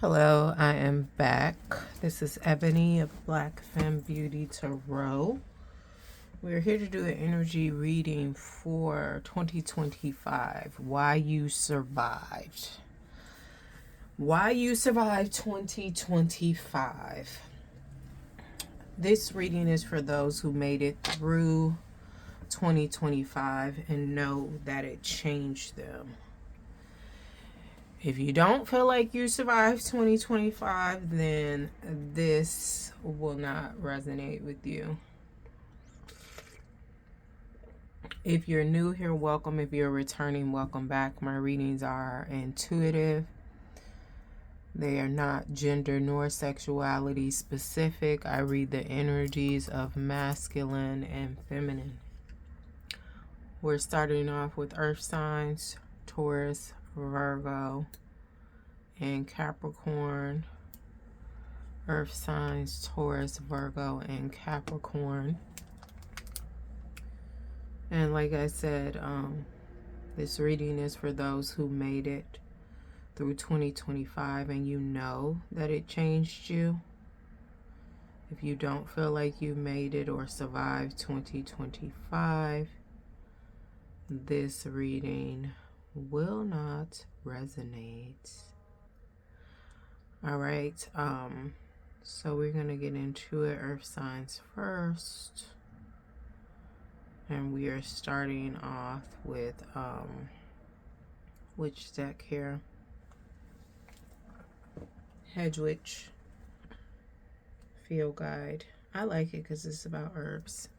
Hello, I am back. This is Ebony of BlackFemmeBeautyTaro. We're here to do an energy reading for 2025. Why you survived. Why you survived 2025. This reading is for those who made it through 2025 and know that it changed them. If you don't feel like you survived 2025, then this will not resonate with you. If you're new here, welcome. If you're returning, welcome back. My readings are intuitive. They are not gender nor sexuality specific. I read the energies of masculine and feminine. We're starting off with earth signs, Taurus, Virgo, and Capricorn. Earth signs, Taurus, Virgo, and Capricorn. And like I said, this reading is for those who made it through 2025 and you know that it changed you. If you don't feel like you made it or survived 2025, this reading will not resonate. All right, so we're gonna get into it. Earth signs first, and we are starting off with which deck here? Hedwig Field Guide. I like it because it's about herbs,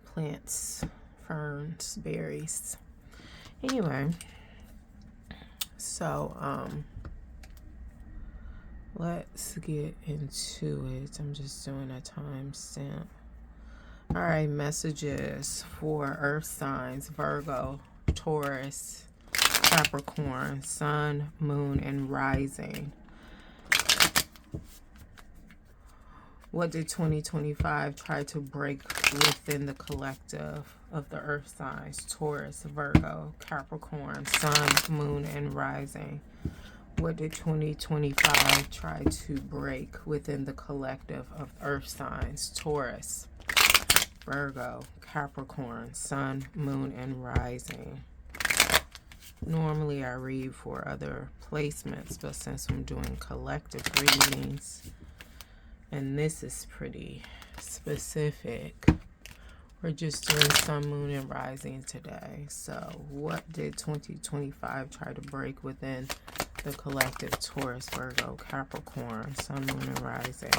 plants, ferns, berries. Anyway, so let's get into it. I'm just doing a timestamp. All right, messages for earth signs: Virgo, Taurus, Capricorn, Sun, Moon, and Rising. What did 2025 try to break within the collective of the earth signs? Taurus, Virgo, Capricorn, Sun, Moon, and Rising. What did 2025 try to break within the collective of earth signs? Taurus, Virgo, Capricorn, Sun, Moon, and Rising. Normally I read for other placements, but since I'm doing collective readings, and this is pretty specific, we're just doing Sun, Moon, and Rising today. So what did 2025 try to break within the collective? Taurus, Virgo, Capricorn, Sun, Moon, and Rising.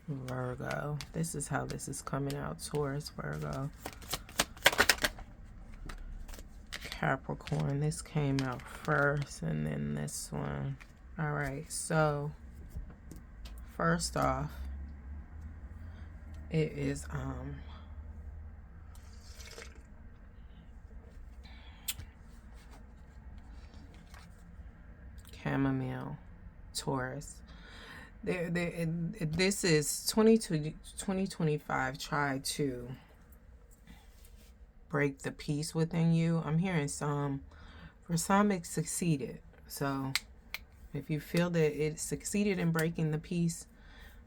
Virgo. This is how this is coming out. Taurus, Virgo, Capricorn. This came out first, and then this one. All right, so first off, it is chamomile, Taurus. This is 2025 tried to break the peace within you. I'm hearing for some it succeeded. So if you feel that it succeeded in breaking the peace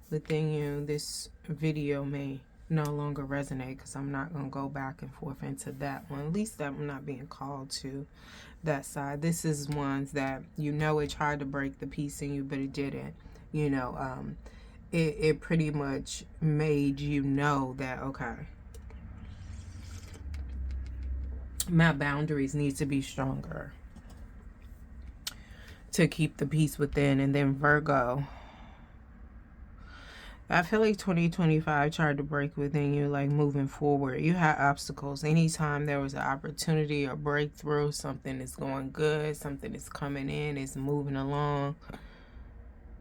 within you, this video may no longer resonate, because I'm not going to go back and forth into that one. At least that I'm not being called to that side. This is ones that you know it tried to break the peace in you, but it didn't. You know, it pretty much made you know that, okay, my boundaries need to be stronger to keep the peace within. And then Virgo, I feel like 2025 tried to break within you, like moving forward. You had obstacles. Anytime there was an opportunity or breakthrough, something is going good, something is coming in, is moving along.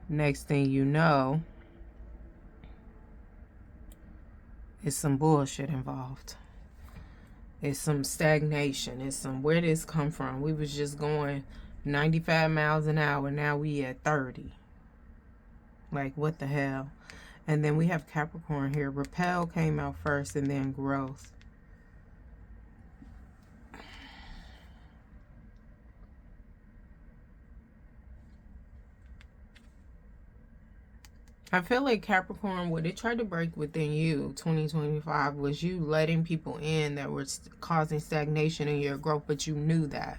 Next thing you know, it's some bullshit involved. It's some stagnation. It's some, where did this come from? We was just going 95 miles an hour. Now we at 30. Like, what the hell? And then we have Capricorn here. Repel came out first, and then growth. I feel like Capricorn, what it tried to break within you, 2025, was you letting people in that were causing stagnation in your growth, but you knew that.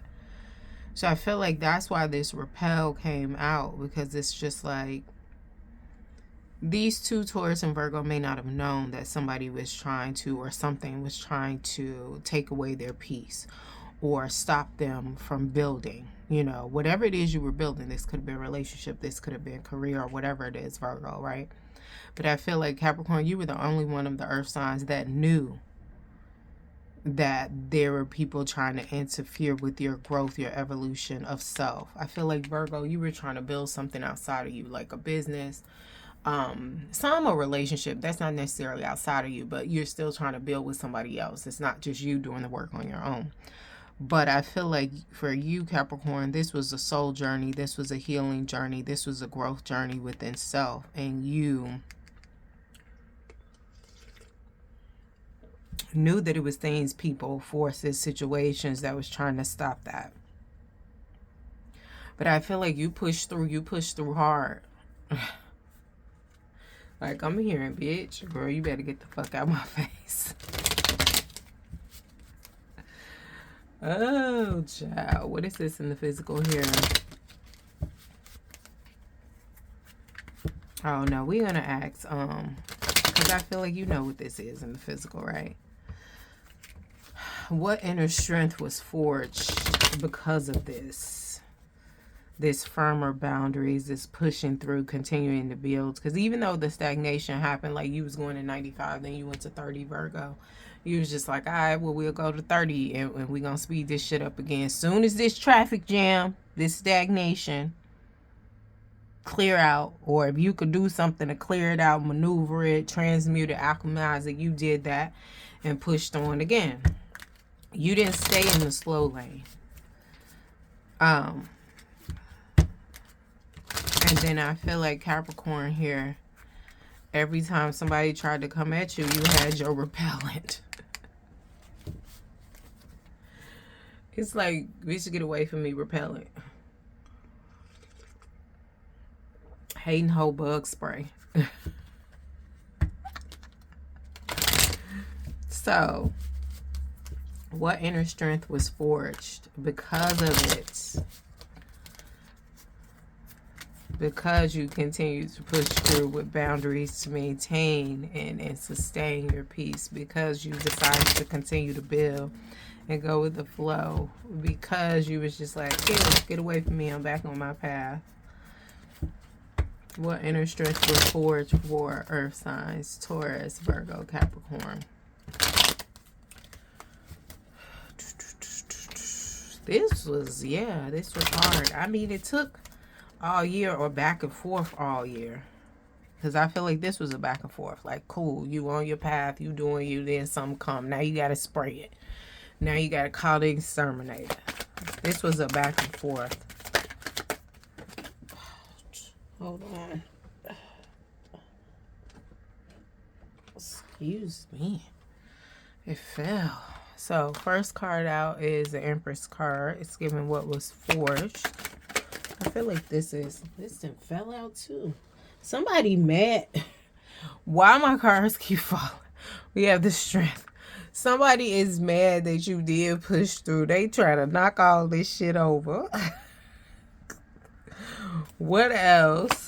So I feel like that's why this repel came out, because it's just like these two, Taurus and Virgo, may not have known that somebody was trying to, or something was trying to take away their peace or stop them from building. You know, whatever it is you were building, this could have been a relationship, this could have been career, or whatever it is, Virgo, right? But I feel like Capricorn, you were the only one of the earth signs that knew that there were people trying to interfere with your growth, your evolution of self. I feel like Virgo, you were trying to build something outside of you, like a business, some a relationship that's not necessarily outside of you, but you're still trying to build with somebody else. It's not just you doing the work on your own. But I feel like for you, Capricorn, this was a soul journey. This was a healing journey. This was a growth journey within self. And you knew that it was things, people, forces, situations that was trying to stop that. But I feel like you pushed through hard. Like, I'm hearing, bitch, girl, you better get the fuck out of my face. Oh, child. What is this in the physical here? Oh, no. We're going to ask, because I feel like you know what this is in the physical, right? What inner strength was forged because of this? This firmer boundaries, this pushing through, continuing to build. Because even though the stagnation happened, like you was going to 95, then you went to 30, Virgo. You was just like, all right, well, we'll go to 30 and we're going to speed this shit up again. Soon as this traffic jam, this stagnation, clear out, or if you could do something to clear it out, maneuver it, transmute it, alchemize it, you did that and pushed on again. You didn't stay in the slow lane. And then I feel like Capricorn here, every time somebody tried to come at you, you had your repellent. It's like, bitch, get away from me, repellent. Hating hoe bug spray. So, what inner strength was forged because of it? Because you continue to push through with boundaries to maintain and sustain your peace. Because you decided to continue to build and go with the flow. Because you was just like, get away from me, I'm back on my path. What inner strength was forged for earth signs? Taurus, Virgo, Capricorn. This was hard. I mean, it took all year or back and forth all year. Because I feel like this was a back and forth. Like, cool, you on your path, you doing you, then something come. Now you got to spray it. Now you got to call the exterminator. This was a back and forth. Hold on. Excuse me. It fell. So, first card out is the Empress card. It's giving what was forged. I feel like this done fell out too. Somebody mad. Why my cards keep falling? We have the Strength. Somebody is mad that you did push through. They try to knock all this shit over. What else?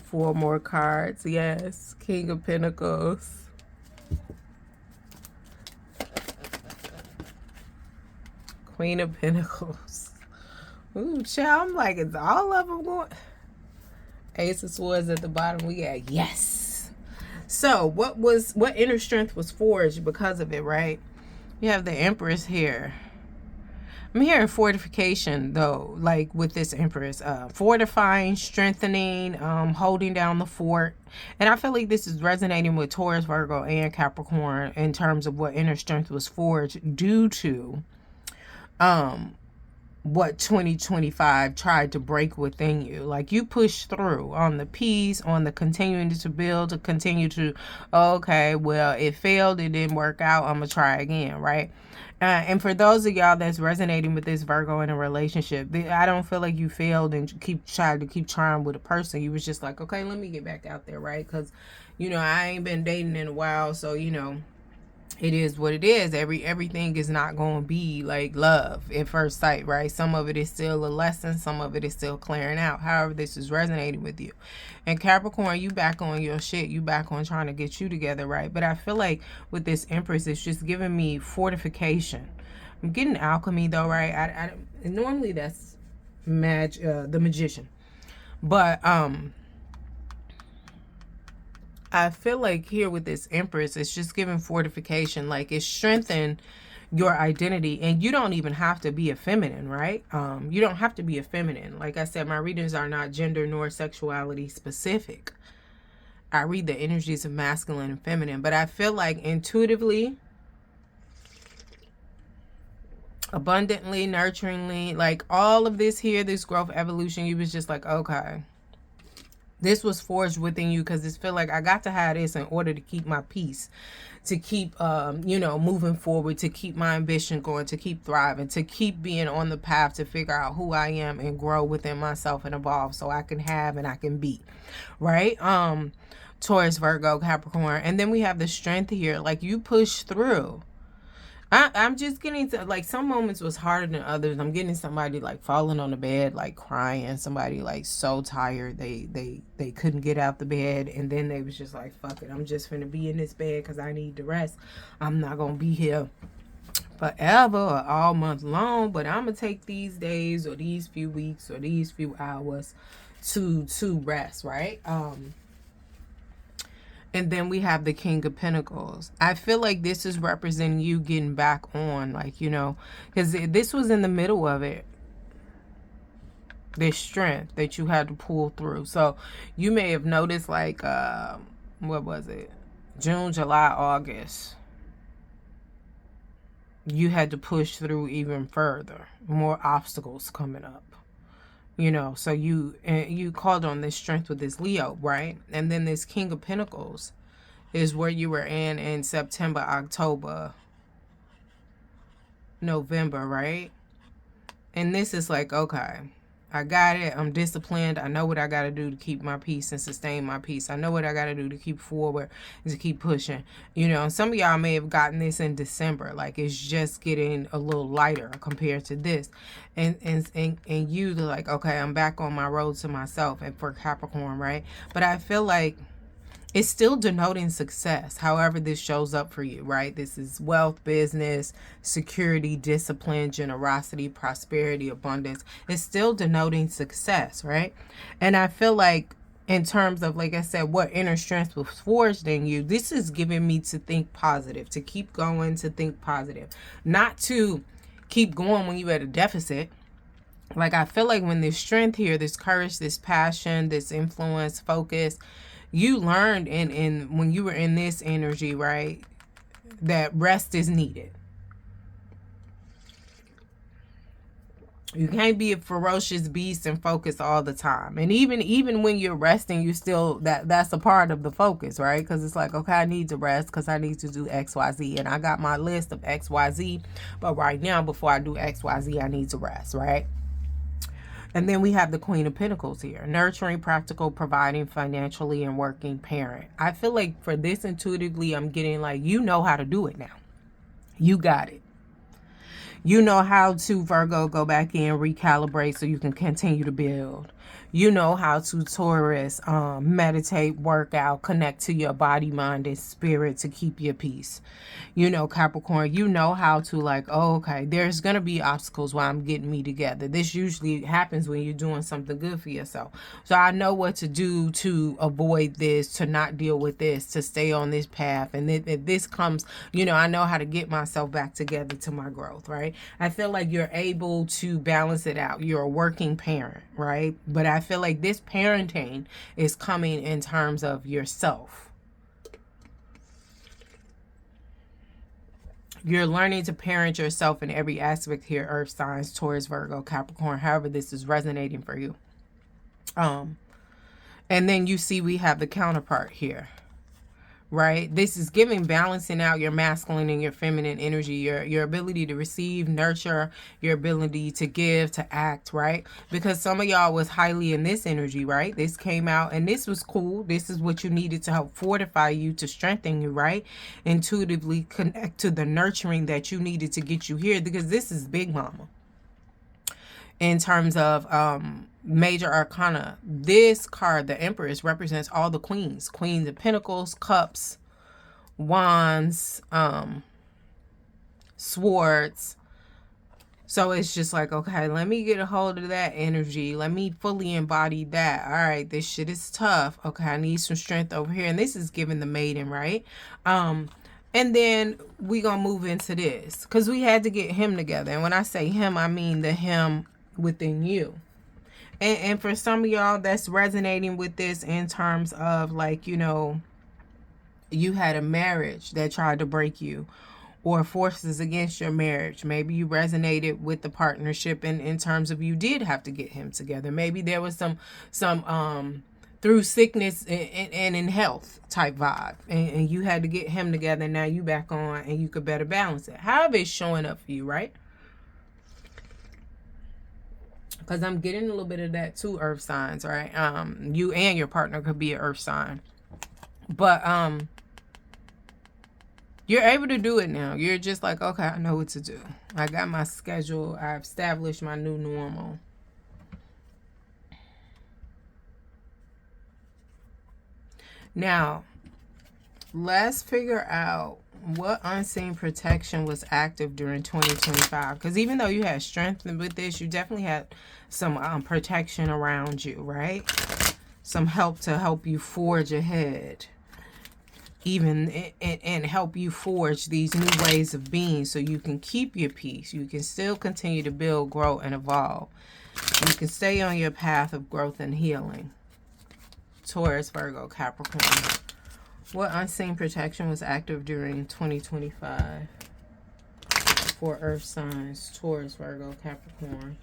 4 more cards. Yes. King of Pentacles. Queen of Pentacles. Ooh, child. I'm like, it's all of them going. Ace of Swords at the bottom. We got yes. So, what inner strength was forged because of it, right? You have the Empress here. I'm hearing fortification, though, like with this Empress. Fortifying, strengthening, holding down the fort. And I feel like this is resonating with Taurus, Virgo, and Capricorn in terms of what inner strength was forged due to what 2025 tried to break within you. Like, you pushed through on the peace, on the continuing to build, to continue to, okay, well, it failed, it didn't work out, I'm gonna try again, right? And for those of y'all that's resonating with this Virgo in a relationship, I don't feel like you failed and keep trying with a person. You was just like, okay, let me get back out there, right? Because, you know, I ain't been dating in a while, so, you know, it is what it is. Everything is not going to be like love at first sight, right? Some of it is still a lesson. Some of it is still clearing out. However, this is resonating with you. And Capricorn, you back on your shit. You back on trying to get you together, right? But I feel like with this Empress, it's just giving me fortification. I'm getting alchemy though, right? I normally that's the magician. But I feel like here with this Empress, it's just giving fortification. Like, it's strengthened your identity, and you don't even have to be a feminine, right? You don't have to be a feminine. Like I said, my readings are not gender nor sexuality specific. I read the energies of masculine and feminine, but I feel like intuitively, abundantly, nurturingly, like all of this here, this growth, evolution, you was just like, okay, this was forged within you, because it's feel like I got to have this in order to keep my peace, to keep, you know, moving forward, to keep my ambition going, to keep thriving, to keep being on the path to figure out who I am and grow within myself and evolve so I can have and I can be, right? Taurus, Virgo, Capricorn. And then we have the strength here. Like, you push through. I'm just getting to, like, some moments was harder than others. I'm getting somebody like falling on the bed, like crying. Somebody like so tired they couldn't get out the bed, and then they was just like, fuck it, I'm just finna be in this bed because I need to rest. I'm not gonna be here forever or all month long, but I'm gonna take these days or these few weeks or these few hours to rest, right? And then we have the King of Pentacles. I feel like this is representing you getting back on, like, you know, because this was in the middle of it. This strength that you had to pull through. So you may have noticed, like, what was it? June, July, August. You had to push through even further. More obstacles coming up. You know, so you called on this strength with this Leo, right? And then this King of Pentacles is where you were in September, October, November, right? And this is like, okay, I got it. I'm disciplined. I know what I got to do to keep my peace and sustain my peace. I know what I got to do to keep forward and to keep pushing. You know, and some of y'all may have gotten this in December. Like, it's just getting a little lighter compared to this. And you like, okay, I'm back on my road to myself, and for Capricorn, right? But I feel like it's still denoting success, however this shows up for you, right? This is wealth, business, security, discipline, generosity, prosperity, abundance. It's still denoting success, right? And I feel like in terms of, like I said, what inner strength was forged in you, this is giving me to think positive, to keep going, to think positive. Not to keep going when you're at a deficit. Like, I feel like when this strength here, this courage, this passion, this influence, focus, you learned in when you were in this energy, right, that rest is needed. You can't be a ferocious beast and focus all the time. And even when you're resting, you still, that's a part of the focus, right? Because it's like, okay, I need to rest because I need to do XYZ. And I got my list of XYZ. But right now, before I do XYZ, I need to rest, right? And then we have the Queen of Pentacles here. Nurturing, practical, providing, financially, and working parent. I feel like for this, intuitively, I'm getting like, you know how to do it now. You got it. You know how to, Virgo, go back in, recalibrate so you can continue to build. You know how to, Taurus, meditate, work out, connect to your body, mind, and spirit to keep your peace. You know, Capricorn, you know how to, like, oh, okay, there's going to be obstacles while I'm getting me together. This usually happens when you're doing something good for yourself. So I know what to do to avoid this, to not deal with this, to stay on this path. And if this comes, you know, I know how to get myself back together to my growth, right? I feel like you're able to balance it out. You're a working parent, right? But I feel like this parenting is coming in terms of yourself. You're learning to parent yourself in every aspect here, Earth signs, Taurus, Virgo, Capricorn, however this is resonating for you. And then you see we have the counterpart here, right? This is giving, balancing out your masculine and your feminine energy, your ability to receive, nurture, your ability to give, to act, right? Because some of y'all was highly in this energy, right? This came out and this was cool. This is what you needed to help fortify you, to strengthen you, right? Intuitively connect to the nurturing that you needed to get you here, because this is big mama. In terms of major arcana, this card, the Empress, represents all the queens. Queens of Pentacles, Cups, Wands, Swords. So it's just like, okay, let me get a hold of that energy. Let me fully embody that. All right, this shit is tough. Okay, I need some strength over here. And this is giving the Maiden, right? And then we gonna move into this, because we had to get him together. And when I say him, I mean the him within you. And for some of y'all, that's resonating with this in terms of, like, you know, you had a marriage that tried to break you, or forces against your marriage. Maybe you resonated with the partnership in terms of you did have to get him together. Maybe there was some through sickness and in health type vibe, and you had to get him together. Now you back on and you could better balance it. However it's showing up for you, right? Because I'm getting a little bit of that too, Earth signs, right? You and your partner could be an Earth sign. But you're able to do it now. You're just like, okay, I know what to do. I got my schedule. I've established my new normal. Now, let's figure out what unseen protection was active during 2025. Because even though you had strength with this, you definitely had some protection around you, right? Some help to help you forge ahead. Even and help you forge these new ways of being, so you can keep your peace. You can still continue to build, grow, and evolve. You can stay on your path of growth and healing. Taurus, Virgo, Capricorn. What unseen protection was active during 2025 for Earth signs? Taurus, Virgo, Capricorn.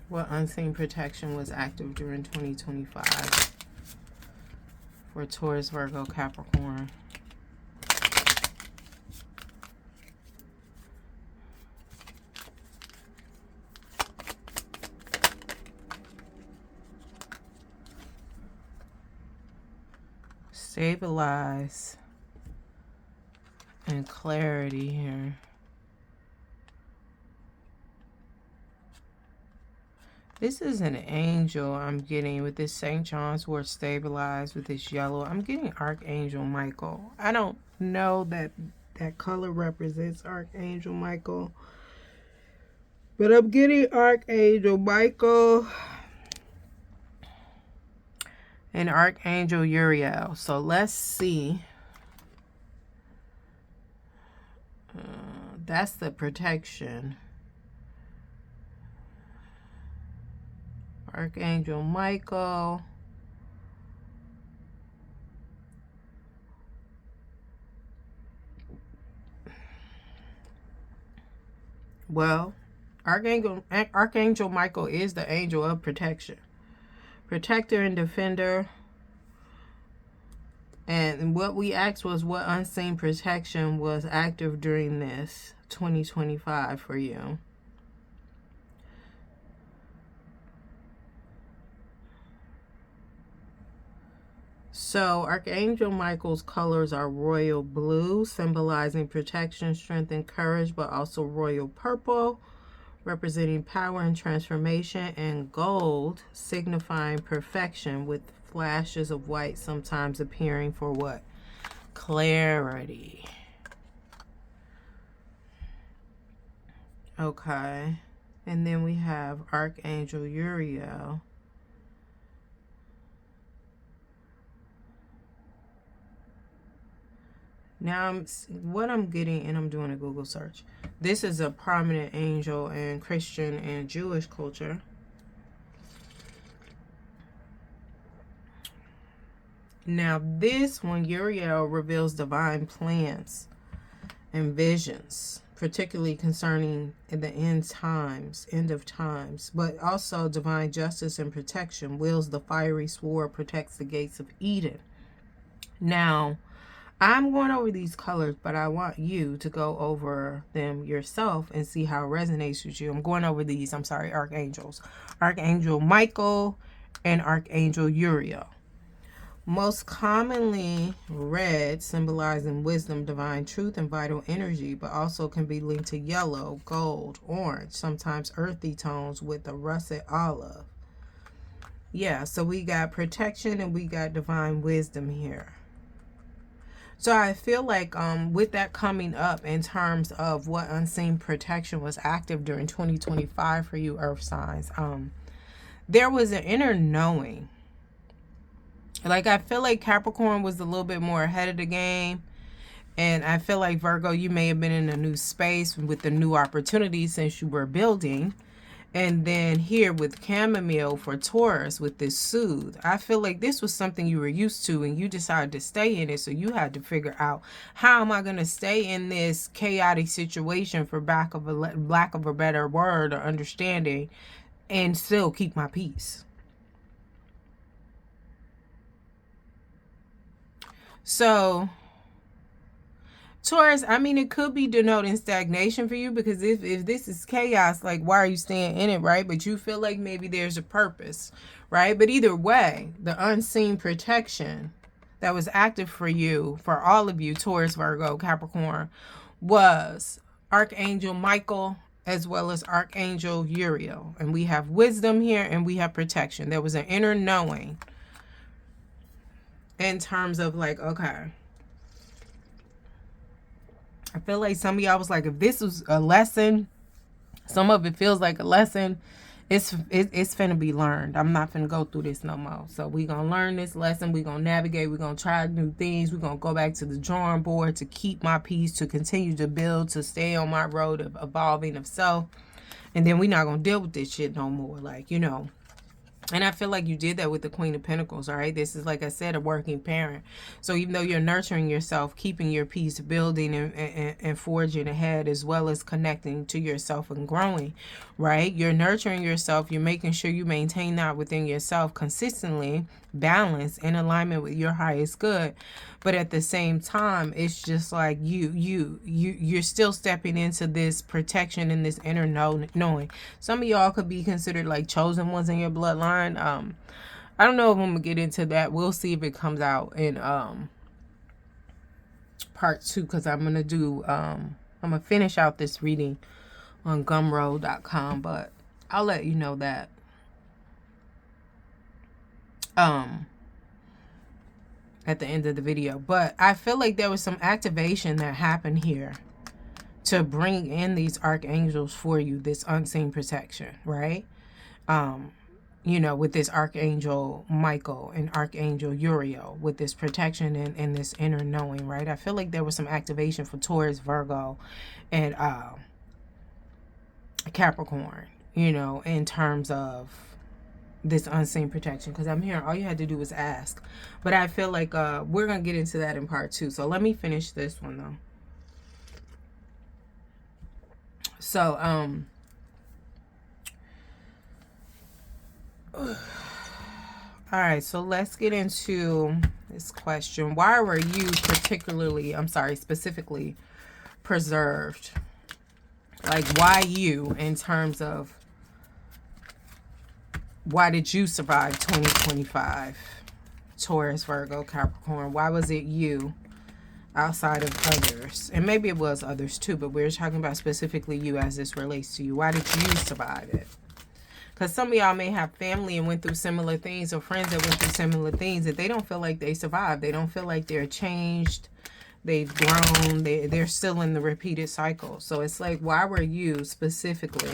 What unseen protection was active during 2025 for Taurus, Virgo, Capricorn? Stabilize and clarity here. This is an angel I'm getting with this St. John's word, stabilize, with this yellow. I'm getting Archangel Michael. I don't know that that color represents Archangel Michael, but I'm getting Archangel Michael and Archangel Uriel. So let's see. That's the protection. Archangel Michael. Well, Archangel Michael is the angel of protection. Protector and defender. And what we asked was, what unseen protection was active during this 2025 for you? So Archangel Michael's colors are royal blue, symbolizing protection, strength, and courage, but also royal purple, representing power and transformation, and gold, signifying perfection, with flashes of white sometimes appearing for what? Clarity. Okay. And then we have Archangel Uriel. Now, what I'm getting, and I'm doing a Google search. This is a prominent angel in Christian and Jewish culture. Now this one, Uriel, reveals divine plans and visions, particularly concerning the end of times, but also divine justice and protection. Wields the fiery sword, protects the gates of Eden. Now, I'm going over these colors, but I want you to go over them yourself and see how it resonates with you. I'm going over these, archangels. Archangel Michael and Archangel Uriel. Most commonly red, symbolizing wisdom, divine truth, and vital energy, but also can be linked to yellow, gold, orange, sometimes earthy tones with a russet olive. Yeah, so we got protection and we got divine wisdom here. So I feel like with that coming up in terms of what unseen protection was active during 2025 for you earth signs, there was an inner knowing. Like, I feel like Capricorn was a little bit more ahead of the game. And I feel like Virgo, you may have been in a new space with the new opportunities since you were building. And then here with chamomile for Taurus with this soothe, I feel like this was something you were used to and you decided to stay in it. So you had to figure out, how am I going to stay in this chaotic situation, for lack of a better word or understanding, and still keep my peace? So Taurus, I mean, it could be denoting stagnation for you, because if this is chaos, like, why are you staying in it, right? But you feel like maybe there's a purpose, right? But either way, the unseen protection that was active for you, for all of you, Taurus, Virgo, Capricorn, was Archangel Michael as well as Archangel Uriel. And we have wisdom here and we have protection. There was an inner knowing in terms of like, okay, I feel like some of y'all was like, if this was a lesson, some of it feels like a lesson, it's finna be learned. I'm not finna go through this no more. So we gonna learn this lesson. We gonna navigate. We gonna try new things. We gonna go back to the drawing board to keep my peace, to continue to build, to stay on my road of evolving of self. And then we not gonna deal with this shit no more. Like, you know. And I feel like you did that with the Queen of Pentacles, all right? This is, like I said, a working parent. So even though you're nurturing yourself, keeping your peace, building and forging ahead, as well as connecting to yourself and growing, right? You're nurturing yourself. You're making sure you maintain that within yourself consistently, balanced, in alignment with your highest good. But at the same time, it's just like you're still stepping into this protection and this inner knowing. Some of y'all could be considered like chosen ones in your bloodline. I don't know if I'm gonna get into that. We'll see if it comes out in part 2, because I'm gonna do I'm gonna finish out this reading on gumroad.com, but I'll let you know that at the end of the video. But I feel like there was some activation that happened here to bring in these archangels for you, this unseen protection, right? You know, with this Archangel Michael and Archangel Uriel, with this protection and this inner knowing, right? I feel like there was some activation for Taurus, Virgo, and Capricorn, you know, in terms of this unseen protection, because I'm here, all you had to do was ask. But I feel like we're gonna get into that in part 2. So let me finish this one though. So all right, so let's get into this question. Why were you specifically preserved? Like, why you, in terms of why did you survive 2025? Taurus, Virgo, Capricorn. Why was it you outside of others? And maybe it was others too, but we're talking about specifically you as this relates to you. Why did you survive it? Because some of y'all may have family and went through similar things, or friends that went through similar things, that they don't feel like they survived. They don't feel like they're changed. They've grown. They're still in the repeated cycle. So it's like, why were you specifically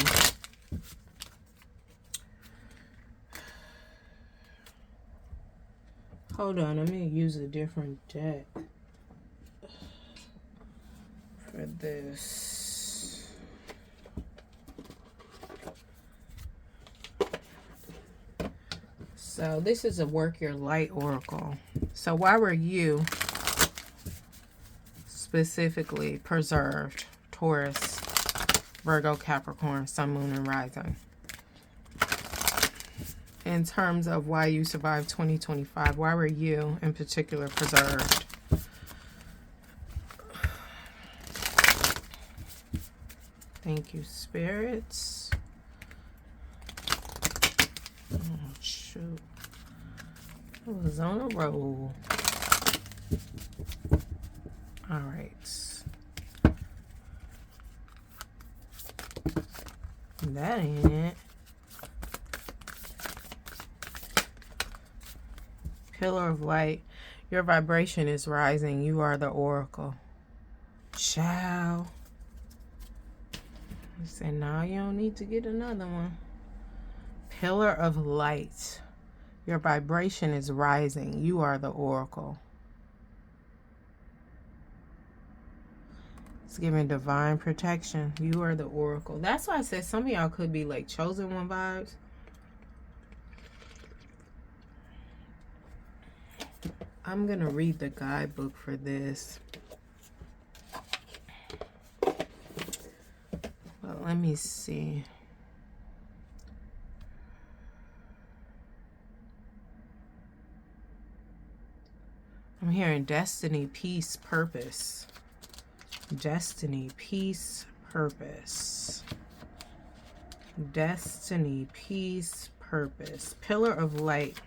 Hold on, I'm going to use a different deck for this. So this is a work your light oracle. So why were you specifically preserved? Taurus, Virgo, Capricorn, Sun, Moon, and Rising. In terms of why you survived 2025, why were you in particular preserved? Thank you, spirits. Oh, shoot. I was on a roll. All right. That ain't it. Pillar of light. Your vibration is rising. You are the oracle. Ciao. He said, no, you don't need to get another one. Pillar of light. Your vibration is rising. You are the oracle. It's giving divine protection. You are the oracle. That's why I said some of y'all could be like chosen one vibes. I'm going to read the guidebook for this. Well, let me see. I'm hearing destiny, peace, purpose. Destiny, peace, purpose. Destiny, peace, purpose. Pillar of light.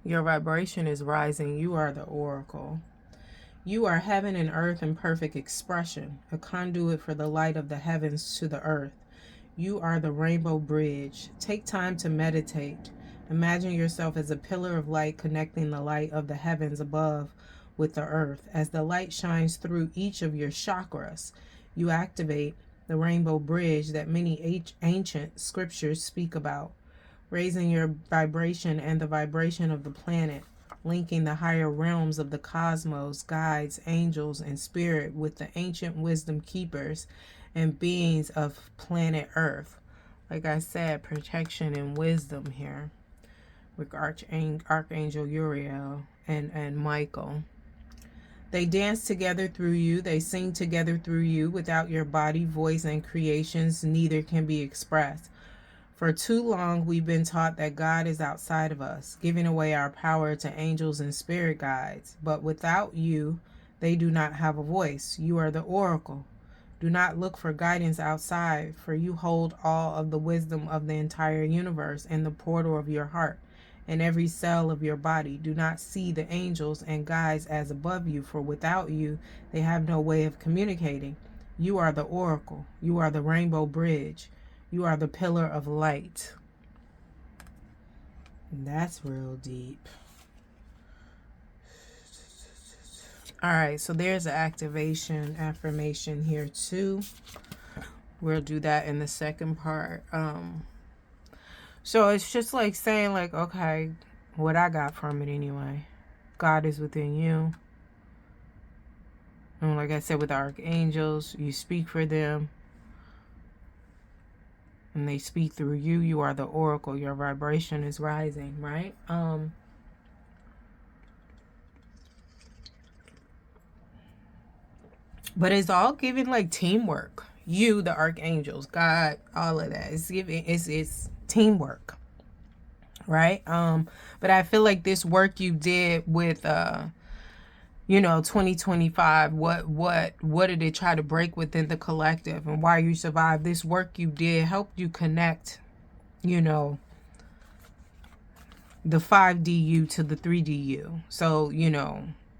Your vibration is rising. You are the oracle. You are heaven and earth in perfect expression, a conduit for the light of the heavens to the earth. You are the rainbow bridge. Take time to meditate. Imagine yourself as a pillar of light connecting the light of the heavens above with the earth. As the light shines through each of your chakras, you activate the rainbow bridge that many ancient scriptures speak about, raising your vibration and the vibration of the planet, linking the higher realms of the cosmos, guides, angels, and spirit with the ancient wisdom keepers and beings of planet Earth. Like I said, protection and wisdom here with Archangel Uriel and Michael. They dance together through you. They sing together through you. Without your body, voice, and creations, neither can be expressed. For too long, we've been taught that God is outside of us, giving away our power to angels and spirit guides. But without you, they do not have a voice. You are the oracle. Do not look for guidance outside, for you hold all of the wisdom of the entire universe in the portal of your heart and every cell of your body. Do not see the angels and guides as above you, for without you, they have no way of communicating. You are the oracle. You are the rainbow bridge. You are the pillar of light. And that's real deep. All right, so there's an activation affirmation here too. We'll do that in the second part. So it's just like saying like, okay, what I got from it anyway. God is within you. And like I said, with archangels, you speak for them. And they speak through you. You are the oracle. Your vibration is rising, right? But it's all given like teamwork. You, the archangels, God, all of that. It's giving it's teamwork. Right? But I feel like this work you did with 2025, what did it try to break within the collective, and why you survived? This work you did helped you connect, the 5D you to the 3D you. So,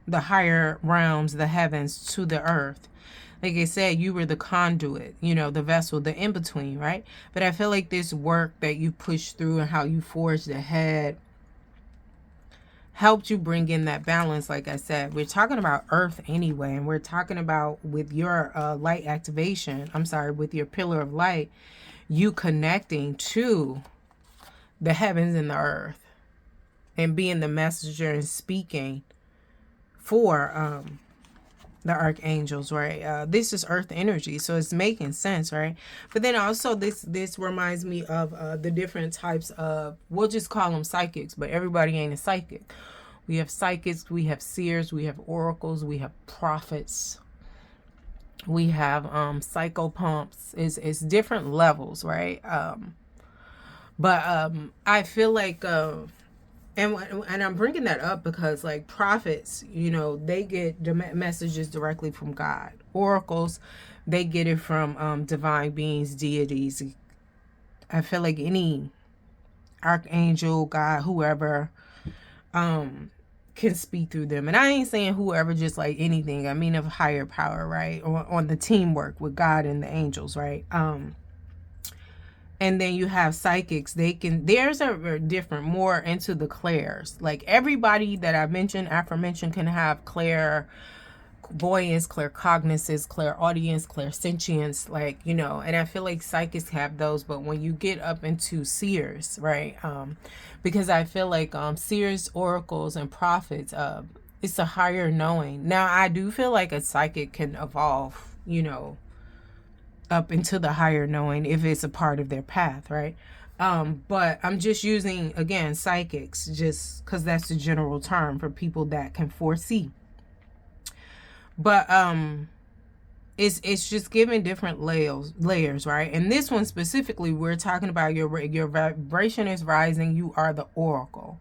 the higher realms, the heavens to the earth. Like I said, you were the conduit, the vessel, the in-between, right? But I feel like this work that you pushed through and how you forged ahead helped you bring in that balance. Like I said, we're talking about earth anyway, and we're talking about with your light activation, with your pillar of light, you connecting to the heavens and the earth and being the messenger and speaking for the archangels, right? This is earth energy, so it's making sense, right? But then also this reminds me of the different types of, we'll just call them psychics, but everybody ain't a psychic. We have psychics, we have seers, we have oracles, we have prophets, we have psychopomps. It's different levels, right? But I feel like and I'm bringing that up because, like, prophets, you know, they get messages directly from God. Oracles, they get it from divine beings, deities. I feel like any archangel, God, whoever, can speak through them. And I ain't saying whoever, just like anything. I mean of higher power, right? On the teamwork with God and the angels, right? And then you have psychics. Theirs are different, more into the clairs. Like everybody that I mentioned, aforementioned, can have clairvoyance, claircognizance, clairaudience, clairsentience, like, you know, and I feel like psychics have those. But when you get up into seers, right? Because I feel like seers, oracles, and prophets, it's a higher knowing. Now, I do feel like a psychic can evolve, you know, up into the higher knowing if it's a part of their path, right? But I'm just using, again, psychics, just because that's the general term for people that can foresee. But it's just giving different layers, right? And this one specifically, we're talking about your vibration is rising. You are the oracle,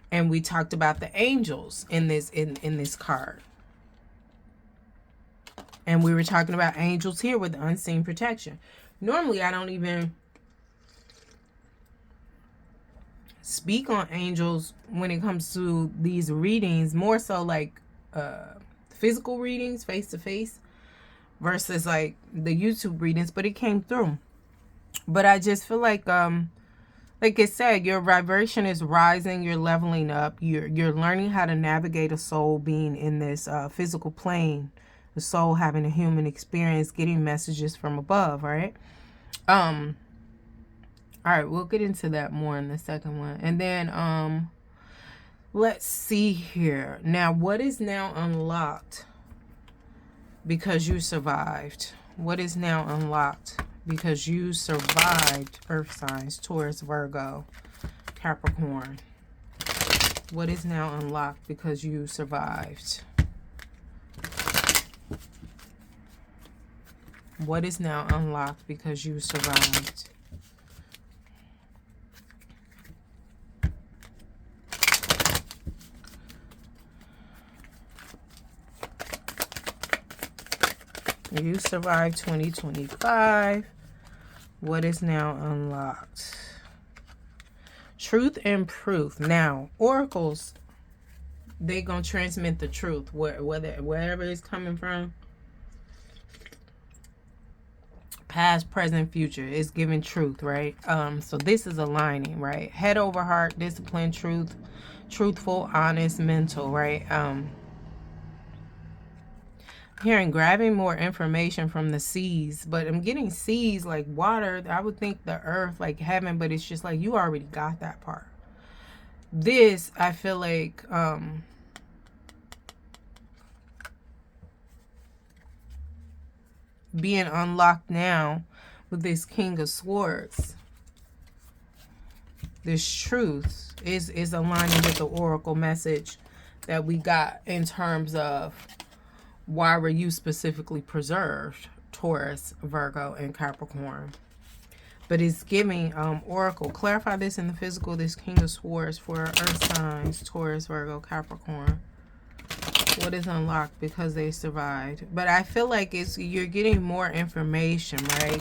and we talked about the angels in this card. And we were talking about angels here with unseen protection. Normally, I don't even speak on angels when it comes to these readings. More so like physical readings, face-to-face, versus like the YouTube readings. But it came through. But I just feel like it said, your vibration is rising. You're leveling up. You're learning how to navigate a soul being in this physical plane. The soul having a human experience, getting messages from above, right? All right, we'll get into that more in the second one. And then let's see here. Now, what is now unlocked because you survived? What is now unlocked because you survived? Earth signs, Taurus, Virgo, Capricorn. What is now unlocked because you survived? What is now unlocked because you survived? You survived 2025. What is now unlocked? Truth and proof. Now, oracles, they gonna transmit the truth, wherever it's coming from. Past, present, future is giving truth, right? So this is aligning, right? Head over heart, discipline, truth, truthful, honest, mental, right? Hearing grabbing more information from the seas, but I'm getting seas like water. I would think the earth like heaven, but it's just like you already got that part. This, I feel like being unlocked now with this King of Swords. This truth is aligning with the oracle message that we got in terms of why were you specifically preserved, Taurus, Virgo, and Capricorn. But it's giving oracle. Clarify this in the physical, this King of Swords for earth signs, Taurus, Virgo, Capricorn. What is unlocked because they survived? But I feel like you're getting more information, right?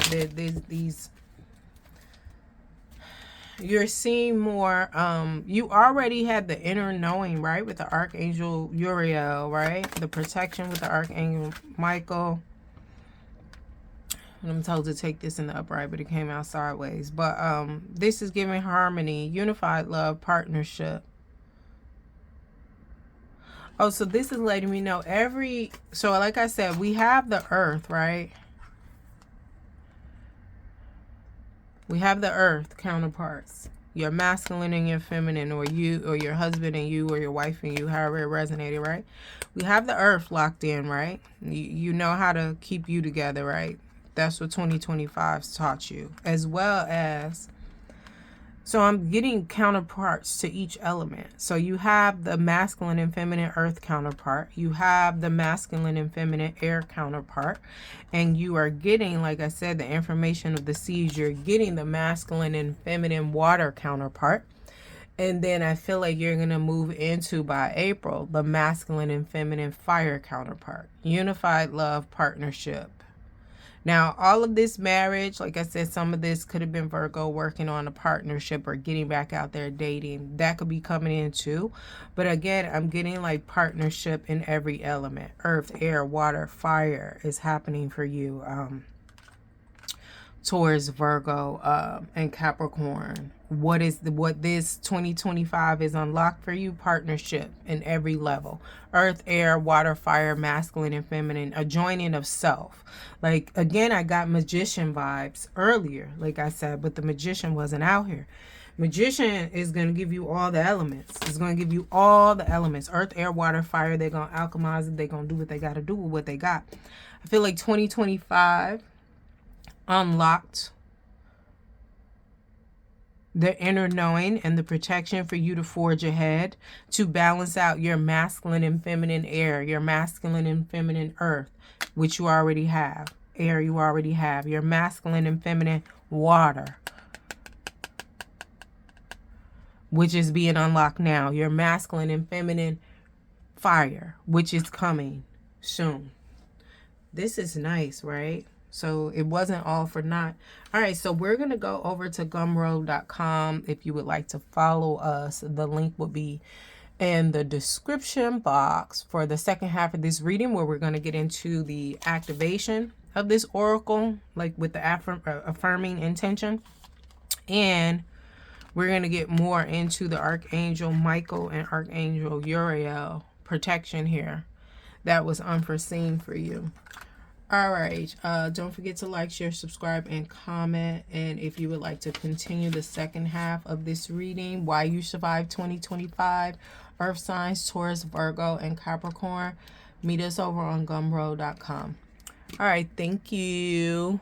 These you're seeing more. You already had the inner knowing, right, with the Archangel Uriel, right? The protection with the Archangel Michael. And I'm told to take this in the upright, but it came out sideways. But this is giving harmony, unified love, partnership. Oh, so this is letting me know so like I said, we have the earth, right? We have the earth counterparts. your masculine and your feminine, or you or your husband and you, or your wife and you, however it resonated, right? We have the earth locked in, right? You know how to keep you together, right? That's what 2025's taught you, as well as, so I'm getting counterparts to each element. So you have the masculine and feminine earth counterpart. You have the masculine and feminine air counterpart. And you are getting, like I said, the information of the seas. You're getting the masculine and feminine water counterpart. And then I feel like you're going to move into, by April, the masculine and feminine fire counterpart. Unified love partnership. Now, all of this marriage, like I said, some of this could have been Virgo working on a partnership or getting back out there dating. That could be coming in too. But again, I'm getting like partnership in every element. Earth, air, water, fire is happening for you. Taurus, Virgo, and Capricorn. What this 2025 is unlocked for you? Partnership in every level. Earth, air, water, fire, masculine and feminine, a joining of self. Like, again, I got magician vibes earlier, like I said, but the magician wasn't out here. Magician is going to give you all the elements. It's going to give you all the elements. Earth, air, water, fire. They're going to alchemize it. They're going to do what they got to do with what they got. I feel like 2025 unlocked the inner knowing and the protection for you to forge ahead, to balance out your masculine and feminine air, your masculine and feminine earth, which you already have. Air you already have. Your masculine and feminine water, which is being unlocked now. Your masculine and feminine fire, which is coming soon. This is nice, right? So it wasn't all for naught. All right, so we're going to go over to gumroad.com. If you would like to follow us, the link will be in the description box for the second half of this reading, where we're going to get into the activation of this oracle, like with the affirming intention. And we're going to get more into the Archangel Michael and Archangel Uriel protection here that was unforeseen for you. All right, don't forget to like, share, subscribe, and comment. And if you would like to continue the second half of this reading, Why You Survive 2025, Earth Signs, Taurus, Virgo, and Capricorn, meet us over on gumroad.com. All right, thank you.